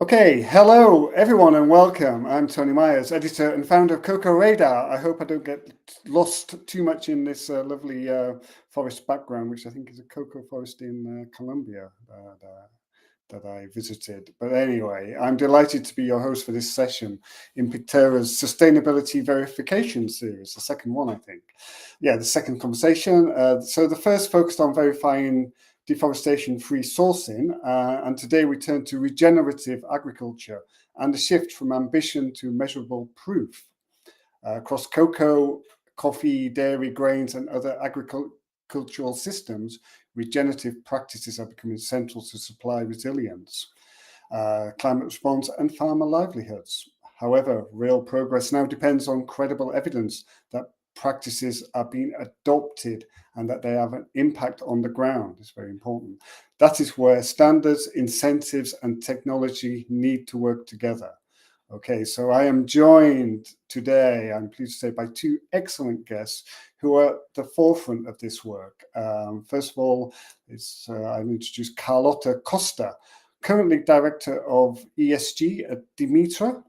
Okay, hello everyone and welcome. I'm Tony Myers, editor and founder of CocoaRadar. I hope I don't get lost too much in this lovely forest background, which I think is a cocoa forest in Colombia that I visited. But anyway, I'm delighted to be your host for this session in Picterra's Sustainability Verification series, the second one, I think. Yeah, the second conversation. So the first focused on verifying deforestation-free sourcing, and today we turn to regenerative agriculture and a shift from ambition to measurable proof. Across cocoa, coffee, dairy, grains, and other agricultural systems, regenerative practices are becoming central to supply resilience, climate response, and farmer livelihoods. However, real progress now depends on credible evidence that practices are being adopted and that they have an impact on the ground. It's very important. That is where standards, incentives, and technology need to work together. Okay, so I am joined today, I'm pleased to say, by two excellent guests who are at the forefront of this work. First of all, I'll introduce Carlotta Costa, currently Director of ESG at Dimitra,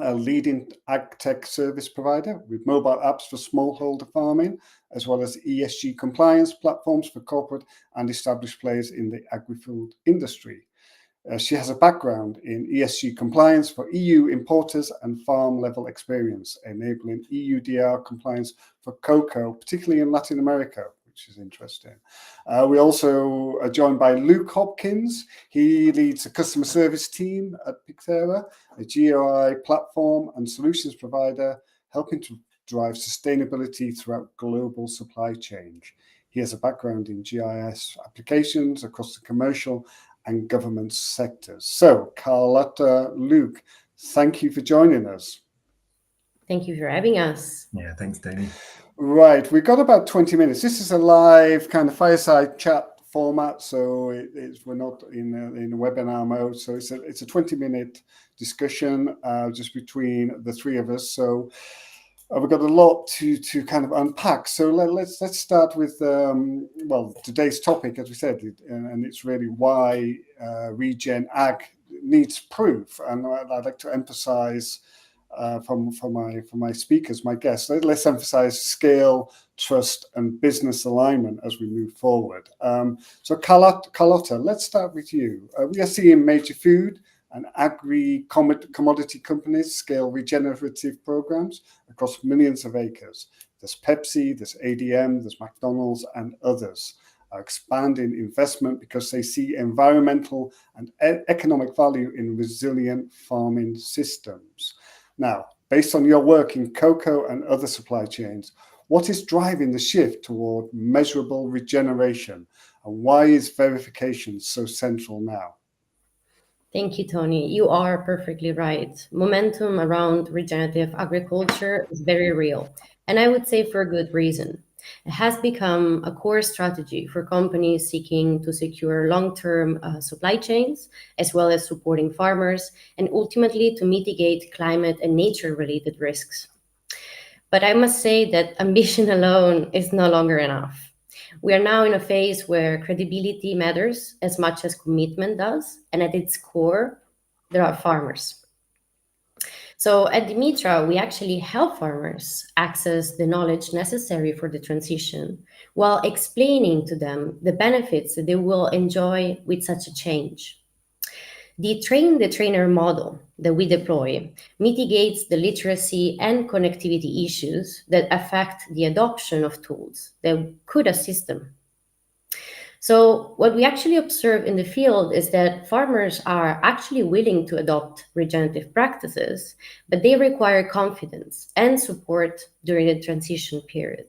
a leading ag tech service provider with mobile apps for smallholder farming, as well as ESG compliance platforms for corporate and established players in the agri-food industry. She has a background in ESG compliance for EU importers and farm-level experience, enabling EUDR compliance for cocoa, particularly in Latin America, which is interesting. We also are joined by Luke Hopkins. He leads a customer service team at Picterra, a GeoAI platform and solutions provider, helping to drive sustainability throughout global supply chain. He has a background in GIS applications across the commercial and government sectors. So, Carlotta, Luke, thank you for joining us. Thank you for having us. Yeah, thanks, Tony. Right, we've got about 20 minutes. This is a live kind of fireside chat format, so we're not in a webinar mode. So it's a 20-minute discussion just between the three of us. So we've got a lot to kind of unpack. So let's start with today's topic, as we said, and it's really why regen ag needs proof. And I'd like to emphasize for my speakers, my guests, let's emphasize scale, trust, and business alignment as we move forward. So Carlotta, let's start with you. We are seeing major food and agri-commodity companies scale regenerative programs across millions of acres. There's Pepsi, there's ADM, there's McDonald's, and others are expanding investment because they see environmental and economic value in resilient farming systems. Now, based on your work in cocoa and other supply chains, what is driving the shift toward measurable regeneration, and why is verification so central now? Thank you, Tony. You are perfectly right. Momentum around regenerative agriculture is very real, and I would say for a good reason. It has become a core strategy for companies seeking to secure long-term supply chains, as well as supporting farmers, and ultimately to mitigate climate and nature-related risks. But I must say that ambition alone is no longer enough. We are now in a phase where credibility matters as much as commitment does, and at its core, there are farmers. So at Dimitra, we actually help farmers access the knowledge necessary for the transition while explaining to them the benefits that they will enjoy with such a change. The train-the-trainer model that we deploy mitigates the literacy and connectivity issues that affect the adoption of tools that could assist them. So what we actually observe in the field is that farmers are actually willing to adopt regenerative practices, but they require confidence and support during the transition period.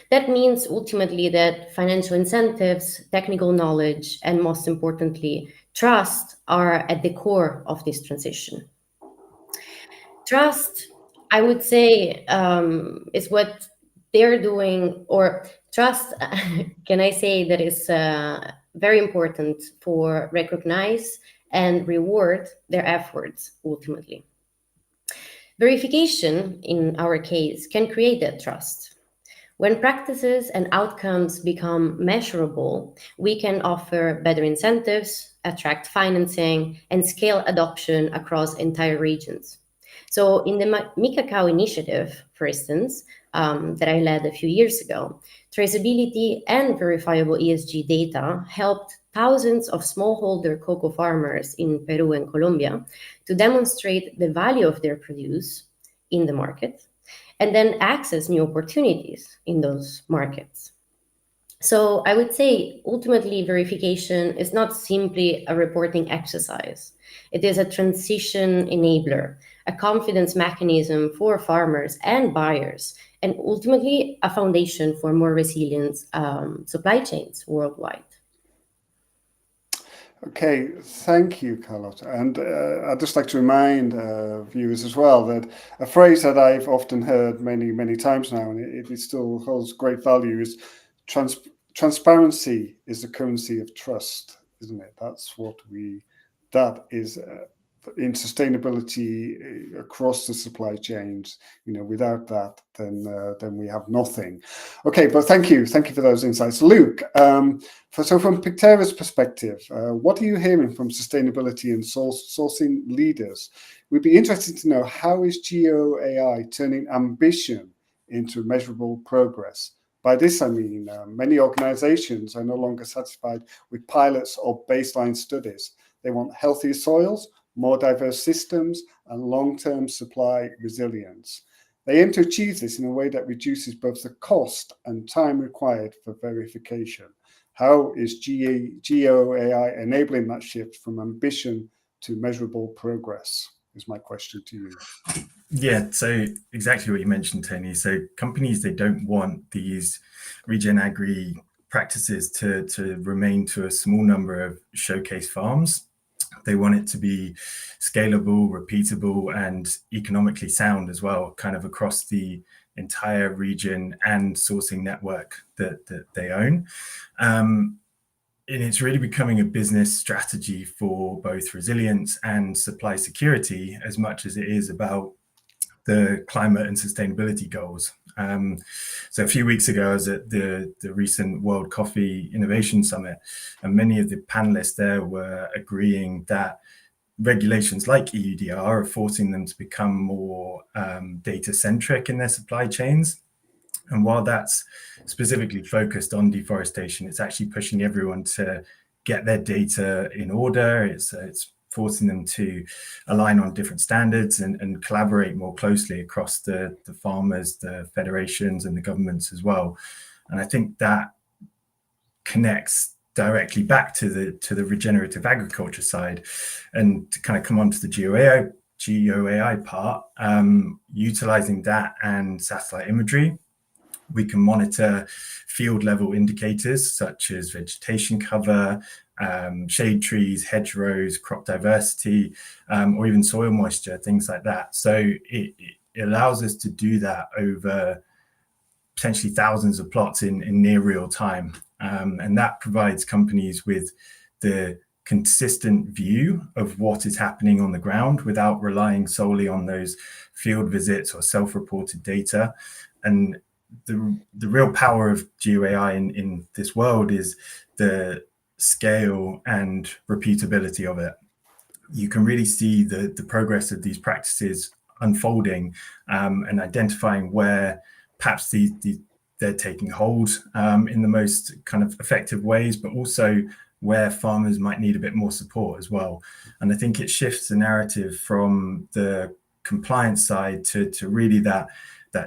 That means ultimately that financial incentives, technical knowledge, and most importantly, trust are at the core of this transition. Trust, I would say, is what they're doing, or trust, can I say that is very important for recognize and reward their efforts ultimately. Verification, in our case, can create that trust. When practices and outcomes become measurable, we can offer better incentives, attract financing, and scale adoption across entire regions. So, in the Mikakao initiative, for instance, that I led a few years ago, traceability and verifiable ESG data helped thousands of smallholder cocoa farmers in Peru and Colombia to demonstrate the value of their produce in the market and then access new opportunities in those markets. So I would say ultimately verification is not simply a reporting exercise. It is a transition enabler, a confidence mechanism for farmers and buyers, and ultimately a foundation for more resilient supply chains worldwide. Okay, thank you, Carlotta. And I'd just like to remind viewers as well that a phrase that I've often heard many times now, and it still holds great value, is transparency is the currency of trust, isn't it? That is in sustainability across the supply chains. Without that, then we have nothing. Okay, but thank you for those insights, Luke. So from Picterra's perspective, what are you hearing from sustainability and sourcing leaders? We'd be interested to know, how is GeoAI turning ambition into measurable progress? By this, I mean many organizations are no longer satisfied with pilots or baseline studies. They want healthier soils, more diverse systems, and long-term supply resilience. They aim to achieve this in a way that reduces both the cost and time required for verification. How is GeoAI enabling that shift from ambition to measurable progress, is my question to you. Yeah, so exactly what you mentioned, Tony. So companies, they don't want these regen agri practices to remain to a small number of showcase farms. They want it to be scalable, repeatable, and economically sound as well, kind of across the entire region and sourcing network that they own. And it's really becoming a business strategy for both resilience and supply security, as much as it is about the climate and sustainability goals. So a few weeks ago, I was at the recent World Coffee Innovation Summit, and many of the panelists there were agreeing that regulations like EUDR are forcing them to become more data-centric in their supply chains. And while that's specifically focused on deforestation, it's actually pushing everyone to get their data in order. It's forcing them to align on different standards and collaborate more closely across the farmers, the federations, and the governments as well. And I think that connects directly back to the regenerative agriculture side. And to kind of come on to the GeoAI part, utilizing that and satellite imagery, we can monitor field level indicators such as vegetation cover, shade trees, hedgerows, crop diversity, or even soil moisture, things like that. So it allows us to do that over potentially thousands of plots in near real time. And that provides companies with the consistent view of what is happening on the ground without relying solely on those field visits or self-reported data. And the real power of GeoAI in this world is the scale and repeatability of it. You can really see the progress of these practices unfolding and identifying where perhaps they're taking hold in the most kind of effective ways, but also where farmers might need a bit more support as well. And I think it shifts the narrative from the compliance side to really that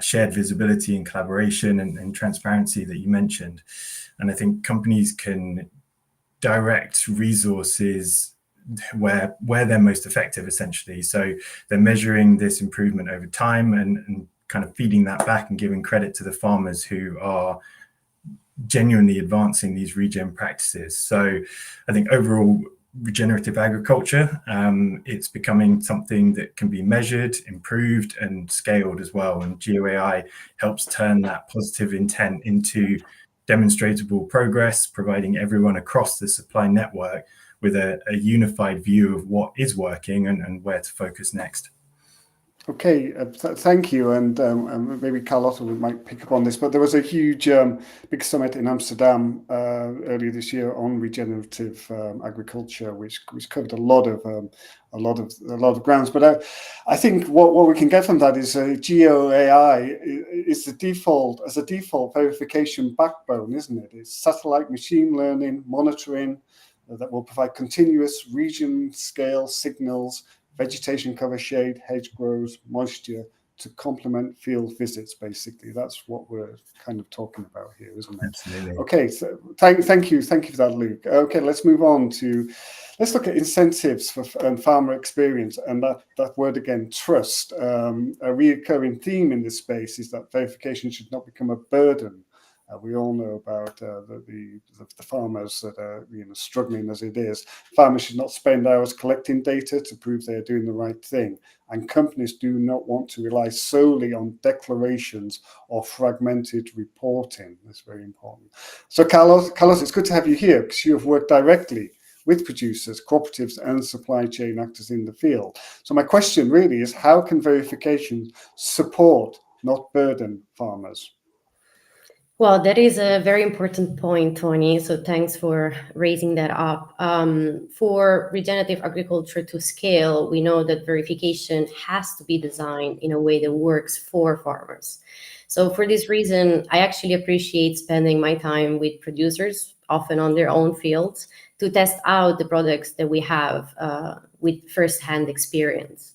shared visibility and collaboration and transparency that you mentioned. And I think companies can direct resources where they're most effective, essentially. So they're measuring this improvement over time and kind of feeding that back and giving credit to the farmers who are genuinely advancing these regen practices. So I think overall, regenerative agriculture, it's becoming something that can be measured, improved, and scaled as well. And GeoAI helps turn that positive intent into demonstrable progress, providing everyone across the supply network with a unified view of what is working and where to focus next. Okay, thank you, and maybe Carlotta might pick up on this. But there was a huge, big summit in Amsterdam earlier this year on regenerative agriculture, which covered a lot of grounds. But I think what we can get from that is GeoAI is the default verification backbone, isn't it? It's satellite machine learning monitoring that will provide continuous region scale signals, vegetation cover, shade, hedge grows, moisture to complement field visits. Basically, that's what we're kind of talking about here, isn't it? Absolutely. Okay, so thank you for that, Luke. Okay, let's move on let's look at incentives and farmer experience, and that word again, trust. A reoccurring theme in this space is that verification should not become a burden. We all know about the farmers that are struggling as it is. Farmers should not spend hours collecting data to prove they are doing the right thing, and companies do not want to rely solely on declarations or fragmented reporting. That's very important. So, Carlos, it's good to have you here because you have worked directly with producers, cooperatives, and supply chain actors in the field. So, my question really is: how can verification support, not burden, farmers? Well, that is a very important point, Tony. So thanks for raising that up. For regenerative agriculture to scale, we know that verification has to be designed in a way that works for farmers. So for this reason, I actually appreciate spending my time with producers, often on their own fields, to test out the products that we have with firsthand experience.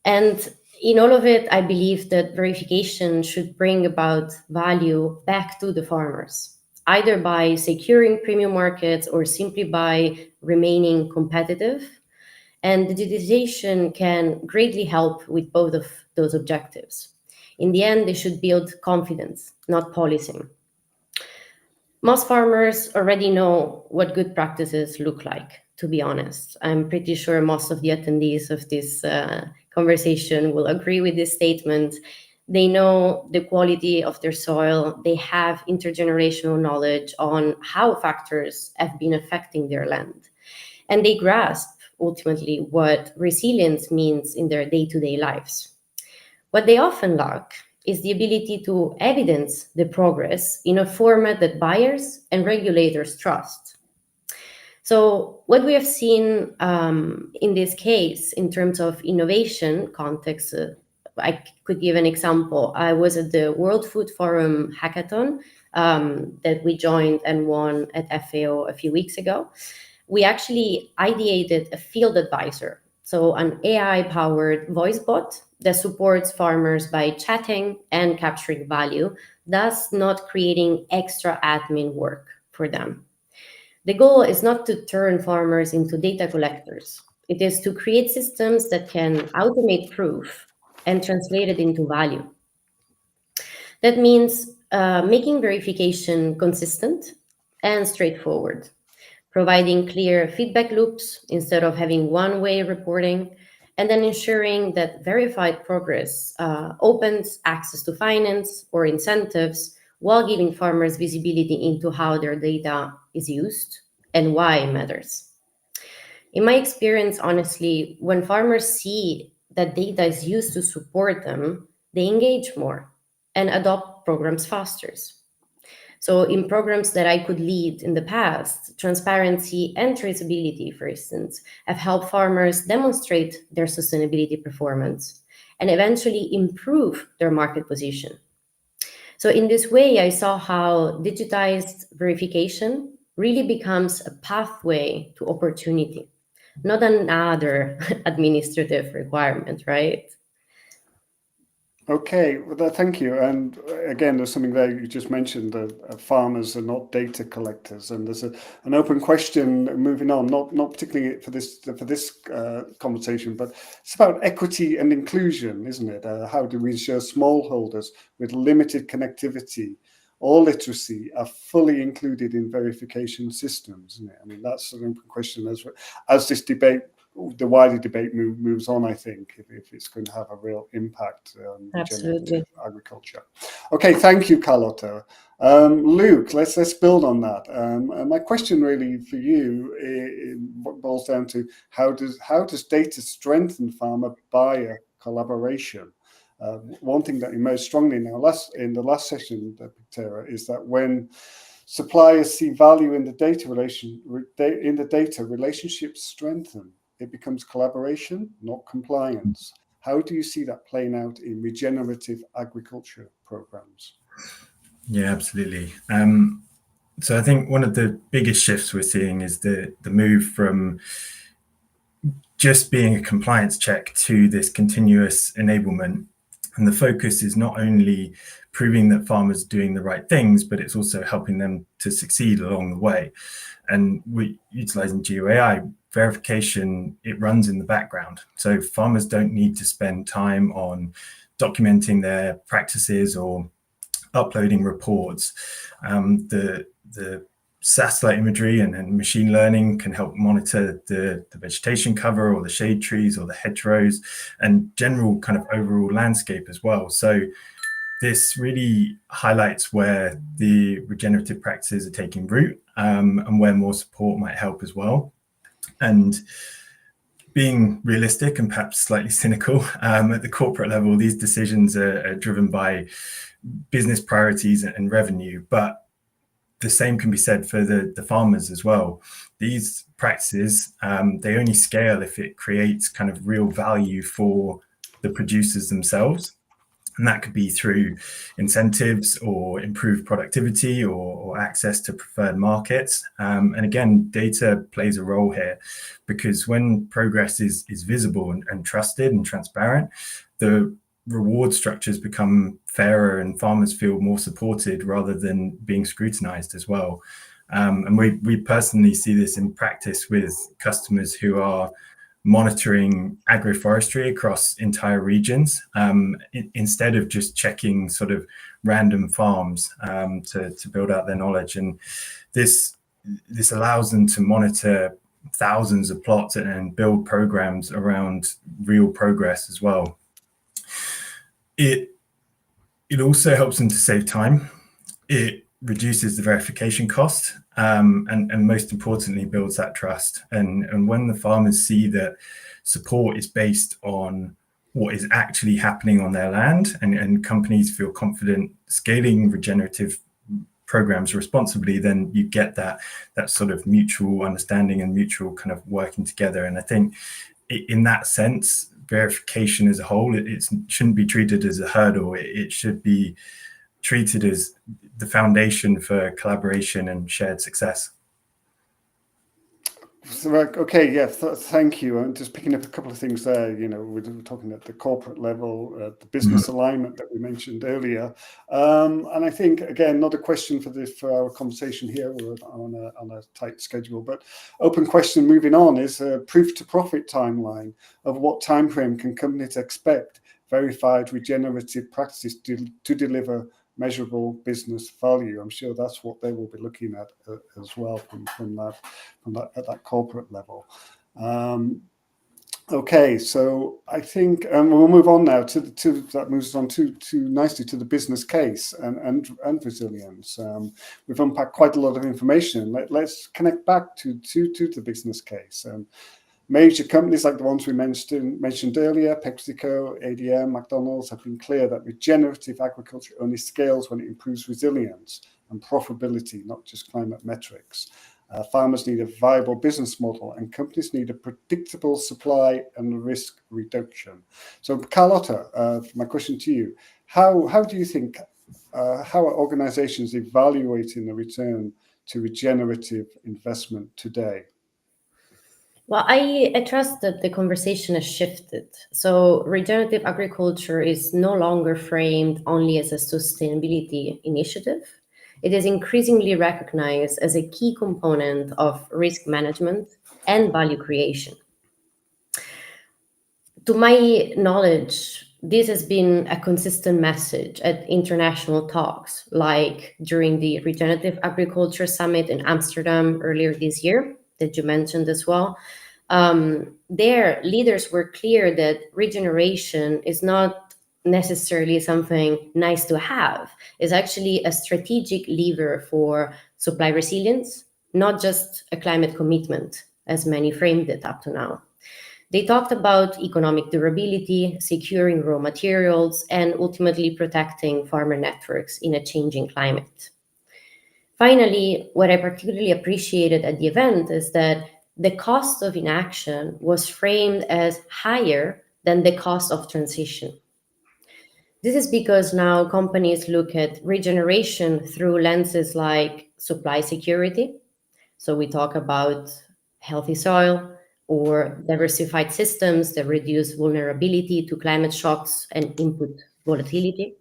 And in all of it, I believe that verification should bring about value back to the farmers, either by securing premium markets or simply by remaining competitive. And digitization can greatly help with both of those objectives. In the end, they should build confidence, not policing. Most farmers already know what good practices look like, to be honest. I'm pretty sure most of the attendees of this conversation will agree with this statement. They know the quality of their soil. They have intergenerational knowledge on how factors have been affecting their land. And they grasp ultimately what resilience means in their day-to-day lives. What they often lack is the ability to evidence the progress in a format that buyers and regulators trust. So what we have seen in this case, in terms of innovation context, I could give an example. I was at the World Food Forum hackathon that we joined and won at FAO a few weeks ago. We actually ideated a field advisor, so an AI-powered voice bot that supports farmers by chatting and capturing value, thus not creating extra admin work for them. The goal is not to turn farmers into data collectors. It is to create systems that can automate proof and translate it into value. That means making verification consistent and straightforward, providing clear feedback loops instead of having one-way reporting, and then ensuring that verified progress opens access to finance or incentives while giving farmers visibility into how their data is used and why it matters. In my experience, honestly, when farmers see that data is used to support them, they engage more and adopt programs faster. So in programs that I could lead in the past, transparency and traceability, for instance, have helped farmers demonstrate their sustainability performance and eventually improve their market position. So in this way, I saw how digitized verification really becomes a pathway to opportunity, not another administrative requirement, right? Okay, well, thank you. And again, there's something there you just mentioned that farmers are not data collectors, and there's an open question moving on, not particularly for this conversation, but it's about equity and inclusion, isn't it? How do we ensure smallholders with limited connectivity or literacy are fully included in verification systems? Isn't it? I mean, that's an open question as this debate, the wider debate moves on, I think, if it's going to have a real impact on regenerative agriculture. Okay, thank you, Carlotta. Luke, let's build on that. My question really for you boils down to how does data strengthen farmer buyer collaboration. One thing that emerged strongly in the last session, Picterra, is that when suppliers see value in the data, relationships strengthen. It becomes collaboration, not compliance. How do you see that playing out in regenerative agriculture programs? Yeah, absolutely. So I think one of the biggest shifts we're seeing is the move from just being a compliance check to this continuous enablement. And the focus is not only proving that farmers are doing the right things, but it's also helping them to succeed along the way. And we're utilizing GeoAI verification, it runs in the background. So farmers don't need to spend time on documenting their practices or uploading reports. The satellite imagery and machine learning can help monitor the vegetation cover or the shade trees or the hedgerows and general kind of overall landscape as well. So this really highlights where the regenerative practices are taking root, and where more support might help as well. And being realistic and perhaps slightly cynical, at the corporate level, these decisions are driven by business priorities and revenue, but the same can be said for the farmers as well. These practices, they only scale if it creates kind of real value for the producers themselves. And that could be through incentives or improved productivity or access to preferred markets. And again, data plays a role here, because when progress is visible and trusted and transparent, the reward structures become fairer and farmers feel more supported rather than being scrutinized as well. And we personally see this in practice with customers who are monitoring agroforestry across entire regions, instead of just checking sort of random farms to build out their knowledge. And this allows them to monitor thousands of plots and build programs around real progress as well. It also helps them to save time. It reduces the verification cost, and most importantly, builds that trust. And when the farmers see that support is based on what is actually happening on their land, and companies feel confident scaling regenerative programs responsibly, then you get that sort of mutual understanding and mutual kind of working together. And I think in that sense, verification as a whole, it shouldn't be treated as a hurdle. It should be treated as the foundation for collaboration and shared success. So, okay, yeah, thank you. I'm just picking up a couple of things there. You know, we're talking at the corporate level, the business alignment that we mentioned earlier, and I think again, not a question for our conversation here. We're on a tight schedule, but open question. Moving on is a proof to profit timeline of what time frame can companies expect verified regenerative practices to deliver measurable business value. I'm sure that's what they will be looking at as well from that at that corporate level. Okay, so I think we'll move on now to that moves on too nicely to the business case and resilience. We've unpacked quite a lot of information. Let's connect back to the business case. Major companies like the ones we mentioned earlier, PepsiCo, ADM, McDonald's, have been clear that regenerative agriculture only scales when it improves resilience and profitability, not just climate metrics. Farmers need a viable business model, and companies need a predictable supply and risk reduction. So, Carlotta, my question to you: how do you think how are organizations evaluating the return to regenerative investment today? Well, I trust that the conversation has shifted. So regenerative agriculture is no longer framed only as a sustainability initiative. It is increasingly recognized as a key component of risk management and value creation. To my knowledge, this has been a consistent message at international talks, like during the Regenerative Agriculture Summit in Amsterdam earlier this year, that you mentioned as well. There, leaders were clear that regeneration is not necessarily something nice to have. It's actually a strategic lever for supply resilience, not just a climate commitment, as many framed it up to now. They talked about economic durability, securing raw materials, and ultimately protecting farmer networks in a changing climate. Finally, what I particularly appreciated at the event is that the cost of inaction was framed as higher than the cost of transition. This is because now companies look at regeneration through lenses like supply security. So we talk about healthy soil or diversified systems that reduce vulnerability to climate shocks and input volatility.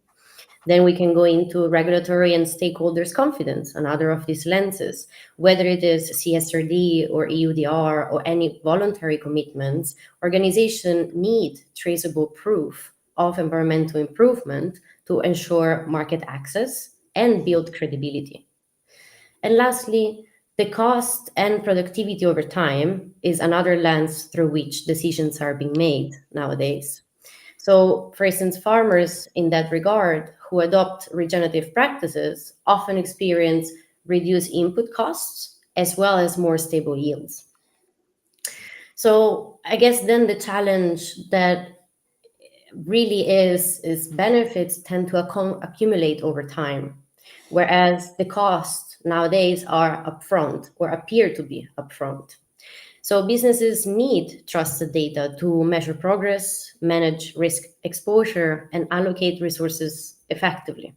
Then we can go into regulatory and stakeholders' confidence, another of these lenses. Whether it is CSRD or EUDR or any voluntary commitments, organizations need traceable proof of environmental improvement to ensure market access and build credibility. And lastly, the cost and productivity over time is another lens through which decisions are being made nowadays. So, for instance, farmers in that regard who adopt regenerative practices often experience reduced input costs as well as more stable yields. So, I guess then the challenge that really is benefits tend to accumulate over time, whereas the costs nowadays are upfront or appear to be upfront. So businesses need trusted data to measure progress, manage risk exposure, and allocate resources effectively.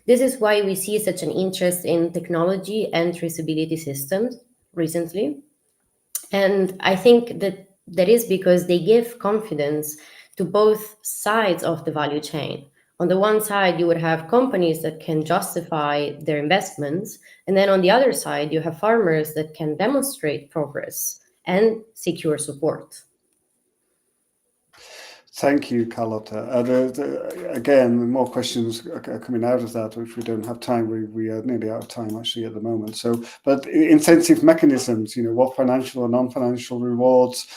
This is why we see such an interest in technology and traceability systems recently. And I think that is because they give confidence to both sides of the value chain. On the one side, you would have companies that can justify their investments. And then on the other side, you have farmers that can demonstrate progress and secure support. Thank you, Carlotta. Again, more questions are coming out of that, which we don't have time. We are nearly out of time actually at the moment. So, but incentive mechanisms, what financial or non-financial rewards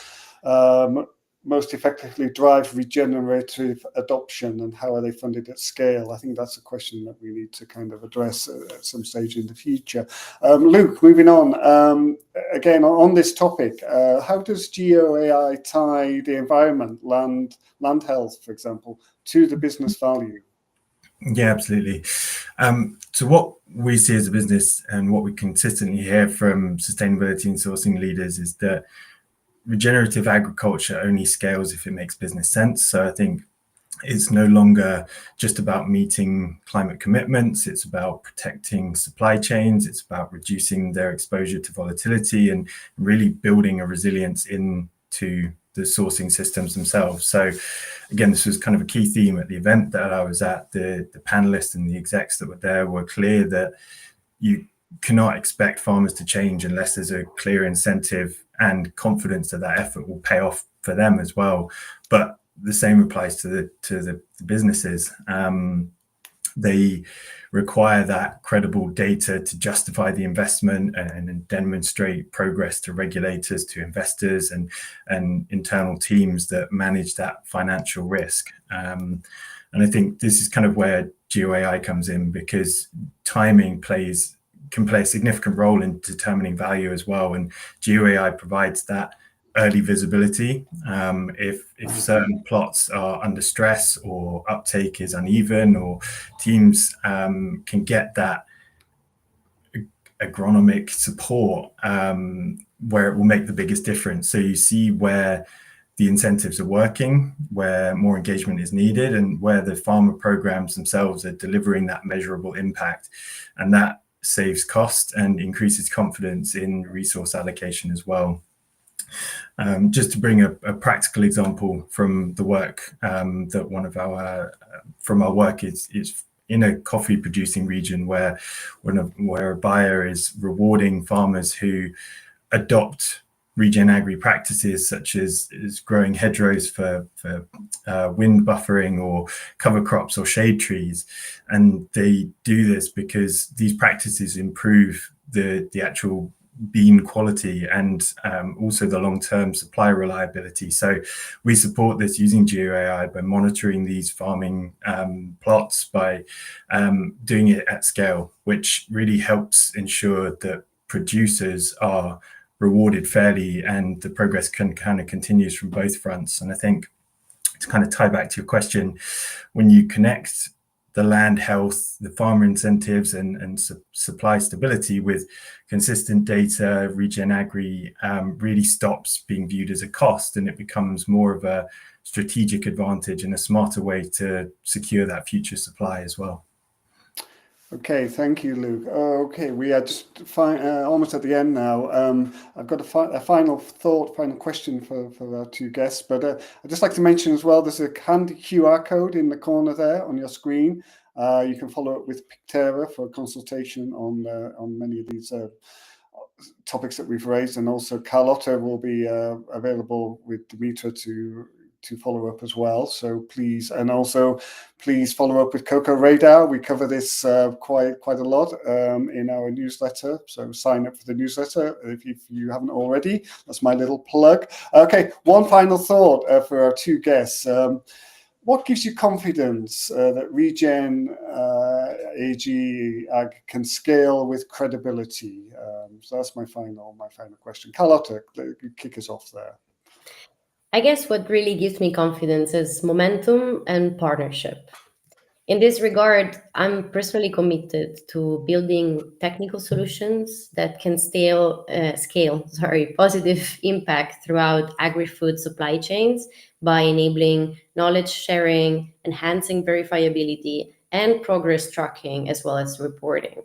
most effectively drive regenerative adoption, and how are they funded at scale? I think that's a question that we need to kind of address at some stage in the future. Luke, moving on, again on this topic, how does GeoAI tie the environment, land health, for example, to the business value? Yeah, absolutely. So what we see as a business and what we consistently hear from sustainability and sourcing leaders is that regenerative agriculture only scales if it makes business sense. So I think it's no longer just about meeting climate commitments. It's about protecting supply chains. It's about reducing their exposure to volatility and really building a resilience into the sourcing systems themselves. So again, this was kind of a key theme at the event that I was at. The panelists and the execs that were there were clear that you cannot expect farmers to change unless there's a clear incentive and confidence that effort will pay off for them as well. But the same applies to the businesses. They require that credible data to justify the investment and demonstrate progress to regulators, to investors, and internal teams that manage that financial risk. And I think this is kind of where GeoAI comes in, because timing can play a significant role in determining value as well. And GeoAI provides that early visibility. If certain plots are under stress or uptake is uneven, or teams can get that agronomic support where it will make the biggest difference. So you see where the incentives are working, where more engagement is needed, and where the farmer programs themselves are delivering that measurable impact. And that saves cost and increases confidence in resource allocation as well. Just to bring a practical example from the work that one of our work is in a coffee producing region where a buyer is rewarding farmers who adopt regen agri practices, such as growing hedgerows for wind buffering or cover crops or shade trees. And they do this because these practices improve the actual bean quality and also the long-term supply reliability. So we support this using GeoAI by monitoring these farming plots, by doing it at scale, which really helps ensure that producers are rewarded fairly, and the progress can kind of continues from both fronts. And I think to kind of tie back to your question, when you connect the land health, the farmer incentives, and supply stability with consistent data, regen agri really stops being viewed as a cost, and it becomes more of a strategic advantage and a smarter way to secure that future supply as well. Okay, thank you, Luke. Okay, we are just almost at the end now. I've got a final question for our two guests, but I'd just like to mention as well, there's a handy QR code in the corner there on your screen. You can follow up with Picterra for a consultation on many of these topics that we've raised, and also Carlotta will be available with Dimitra to follow up as well. So please, and also please follow up with CocoaRadar. We cover this quite a lot in our newsletter. So sign up for the newsletter if you haven't already. That's my little plug. Okay, one final thought for our two guests. What gives you confidence that Regen AG can scale with credibility? So that's my final question. Carlotta, kick us off there. I guess what really gives me confidence is momentum and partnership. In this regard, I'm personally committed to building technical solutions that can scale positive impact throughout agri-food supply chains by enabling knowledge sharing, enhancing verifiability, and progress tracking, as well as reporting.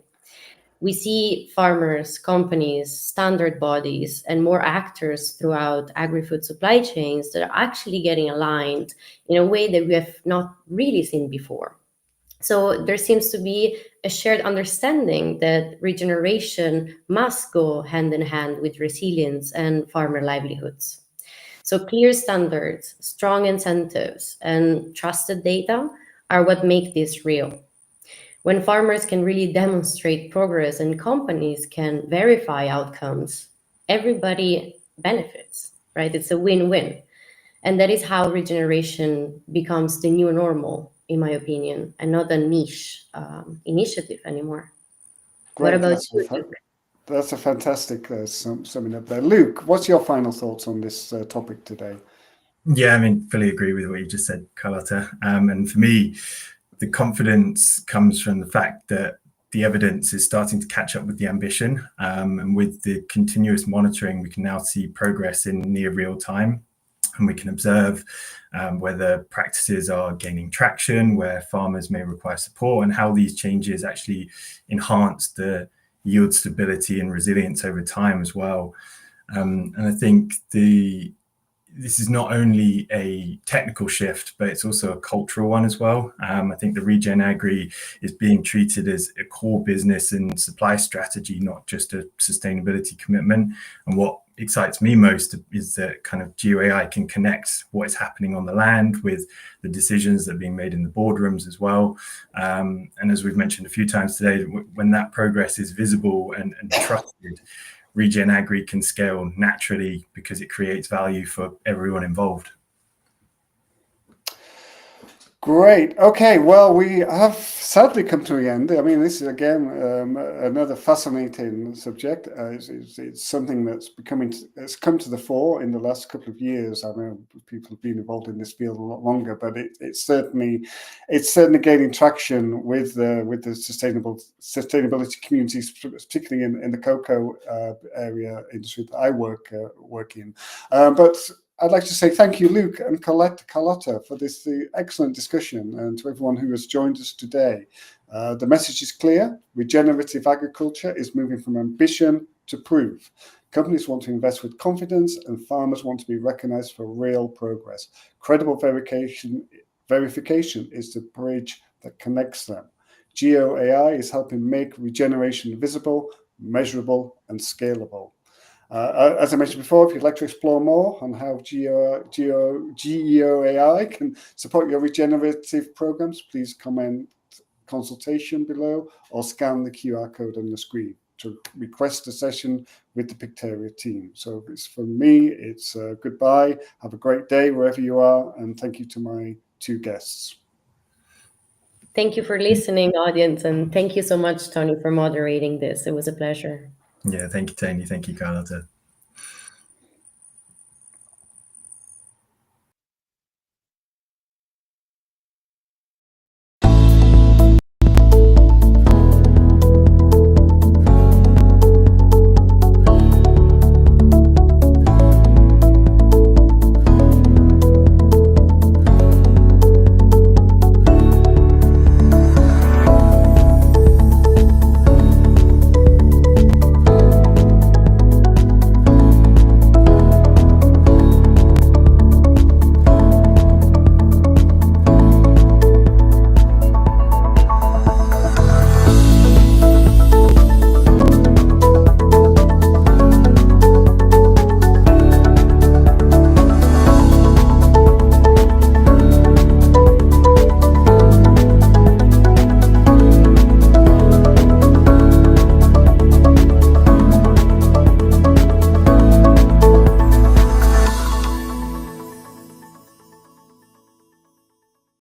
We see farmers, companies, standard bodies, and more actors throughout agri-food supply chains that are actually getting aligned in a way that we have not really seen before. So there seems to be a shared understanding that regeneration must go hand in hand with resilience and farmer livelihoods. So clear standards, strong incentives, and trusted data are what make this real. When farmers can really demonstrate progress and companies can verify outcomes, everybody benefits, right? It's a win-win. And that is how regeneration becomes the new normal, in my opinion, and not a niche initiative anymore. Great. What about you, Luke? That's a fantastic summing up there. Luke, what's your final thoughts on this topic today? Yeah, I mean, fully agree with what you just said, Carlotta. And for me, the confidence comes from the fact that the evidence is starting to catch up with the ambition. And with the continuous monitoring, we can now see progress in near real time. And we can observe whether practices are gaining traction, where farmers may require support, and how these changes actually enhance the yield stability and resilience over time as well. And I think this is not only a technical shift, but it's also a cultural one as well. I think the Regen Agri is being treated as a core business and supply strategy, not just a sustainability commitment. And what excites me most is that kind of GeoAI can connect what is happening on the land with the decisions that are being made in the boardrooms as well. And as we've mentioned a few times today, when that progress is visible and trusted, Regen Agri can scale naturally because it creates value for everyone involved. Great. Okay. Well, we have sadly come to the end. I mean, this is again another fascinating subject. It's something that's it's come to the fore in the last couple of years. I know people have been involved in this field a lot longer, but it's certainly gaining traction with the sustainability communities, particularly in the cocoa area industry that I work in. But I'd like to say thank you, Luke and Carlotta, for this excellent discussion, and to everyone who has joined us today. The message is clear. Regenerative agriculture is moving from ambition to proof. Companies want to invest with confidence, and farmers want to be recognized for real progress. Credible verification is the bridge that connects them. GeoAI is helping make regeneration visible, measurable, and scalable. As I mentioned before, if you'd like to explore more on how GeoAI can support your regenerative programs, please comment consultation below or scan the QR code on your screen to request a session with the Picterra team. So for me, it's goodbye. Have a great day wherever you are, and thank you to my two guests. Thank you for listening, audience, and thank you so much, Tony, for moderating this. It was a pleasure. Yeah, thank you, Tony. Thank you, Carlotta.